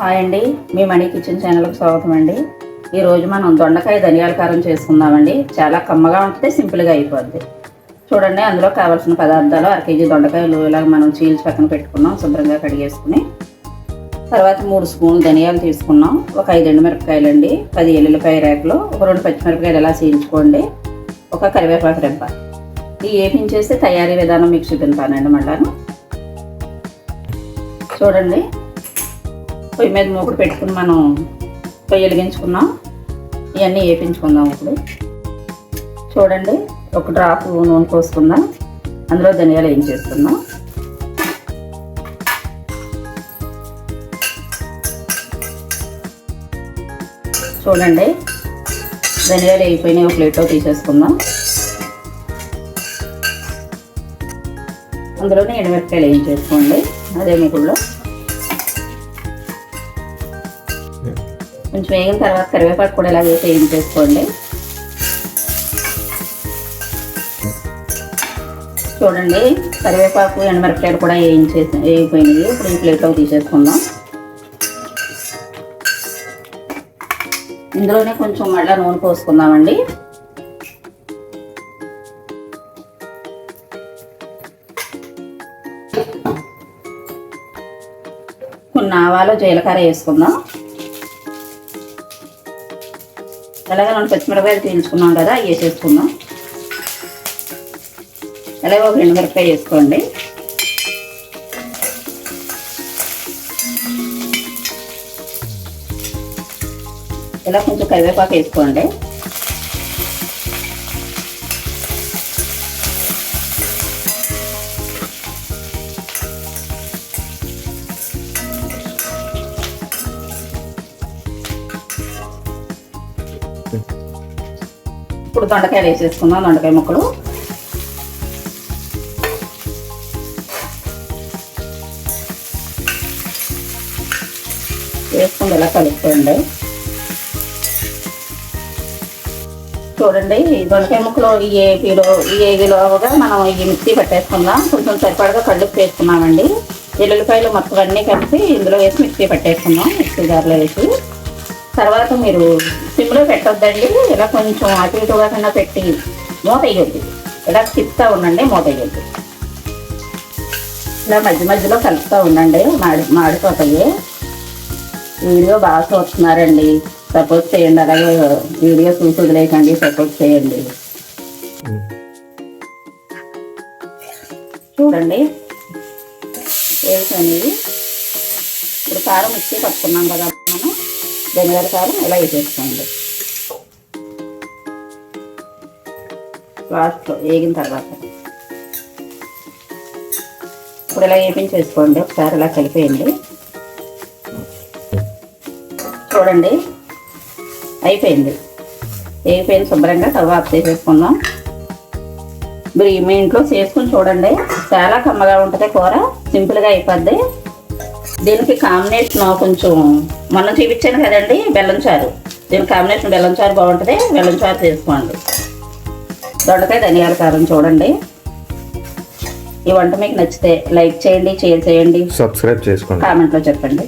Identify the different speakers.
Speaker 1: Hi అండి, మీ money kitchen ఛానల్కి స్వాగతం అండి. ఈరోజు మనం దొండకాయ ధనియాల కారం చేసుకుందామండి. చాలా కమ్మగా ఉంటుంది, సింపుల్గా అయిపోద్ది. చూడండి, అందులో కావాల్సిన పదార్థాలు: 1 కేజీ దొండకాయలు ఇలాగ మనం చీల్చి పక్కన పెట్టుకున్నాం, శుభ్రంగా కడిగేసుకుని. తర్వాత 3 స్పూన్లు ధనియాలు తీసుకున్నాం, ఒక 5 ఎండుమిరపకాయలు అండి, 10 ఎల్లుల్లిపాయ రేకులు, ఒక 2 పచ్చిమిరపకాయలు ఎలా చీల్చుకోండి, ఒక కరివేపాకు రెబ్బ. ఈ వేపించేసి తయారీ విధానం మీకు చూపిస్తానండి. మళ్ళాను చూడండి, పొయ్యి మీద మూకుడు పెట్టుకుని మనం పొయ్యి వెలిగించుకున్నాం. ఇవన్నీ వేపించుకుందాం. ఇప్పుడు చూడండి, ఒక డ్రాప్ నూనె పోసుకుందాం, అందులో ధనియాలు వేయించేసుకుందాం. చూడండి, ధనియాలు వేయిపోయినాయి, ఒక ప్లేట్లో తీసేసుకుందాం. అందులోనే ఎండుమిరపకాయలు వేయించేసుకోండి అదే మూకుడులో. కొంచెం వేగిన తర్వాత కరివేపాకు కూడా ఇలా వేసి వేయించేసుకోండి. చూడండి, కరివేపాకు ఎండుమిరపకాయలు కూడా వేగిపోయినాయి. ఇప్పుడు ఈ ప్లేట్లోకి తీసేసుకుందాం. ఇందులోనే కొంచెం మళ్ళీ నూనె పోసుకుందామండి. కొన్ని ఆవాలు జీలకర్ర వేసుకుందాం. అలాగే మనం పచ్చిమిరపకాయలు తీయించుకున్నాం కదా, అవి వేసేసుకుందాం. అలాగే ఒక ఎండుమిరపకాయ వేసుకోండి. ఇలా కొంచెం కరివేపాకు వేసుకోండి. ఇప్పుడు దొండకాయలు వేసేసుకుందాం. దొండకాయ ముక్కలు వేసుకుని ఇలా కలుపుకోండి. చూడండి, దొండకాయ ముక్కలు ఈ ఏగిలోగా మనం ఈ మిక్సీ పట్టేసుకుందాం. కొంచెం సరిపడగా కళ్ళుప్పు వేసుకున్నామండి. ఎల్లుల్లిపాయలు మొత్తం అన్నీ కలిపి ఇందులో వేసి మిక్సీ పట్టేసుకుందాం, మిక్సీ జార్లో వేసి. తర్వాత మీరు సిమ్లో పెట్టొద్దండి, ఇలా కొంచెం అటు ఇటుగా కన్నా పెట్టి మూత వేయొద్దు. ఇలా తిప్పుతూ ఉండండి, మూత వేయొద్దు. ఇలా మధ్య మధ్యలో కలుపుతూ ఉండండి, మాడిపోతాయి. వీడియో బాగా చూస్తున్నారండి, సపోర్ట్ చేయండి. అలాగే వీడియో చూసి వదిలేకండి, సపోర్ట్ చేయండి. చూడండి, వేసి అనేది ఇప్పుడు కారం మిక్సీ పట్టుకున్నాం కదా మనం, ధనియాల కారం ఇలా వేసేసుకోండి. లాస్ట్లో వేగిన తర్వాత ఇప్పుడు ఇలా వేపించేసుకోండి. ఒకసారి ఇలా కలిపేయండి. చూడండి, అయిపోయింది. వేగిపోయింది. శుభ్రంగా స్టవ్ ఆఫ్ చేసేసుకుందాం. మీరు మీ ఇంట్లో చేసుకుని చూడండి, చాలా కమ్మగా ఉంటుంది కూర, సింపుల్గా అయిపోద్ది. దీనికి కాంబినేషన్ కొంచెం మొన్న చూపించాను కదండి, బెల్లం చారు. దీనికి కాంబినేషన్ బెల్లం చారు బాగుంటుంది, బెల్లం చారు చేసుకోండి. దొండకాయ ధనియాల కారం చూడండి. ఈ వంట మీకు నచ్చితే లైక్ చేయండి, షేర్ చేయండి,
Speaker 2: సబ్స్క్రైబ్ చేసుకోండి,
Speaker 1: కామెంట్లో చెప్పండి.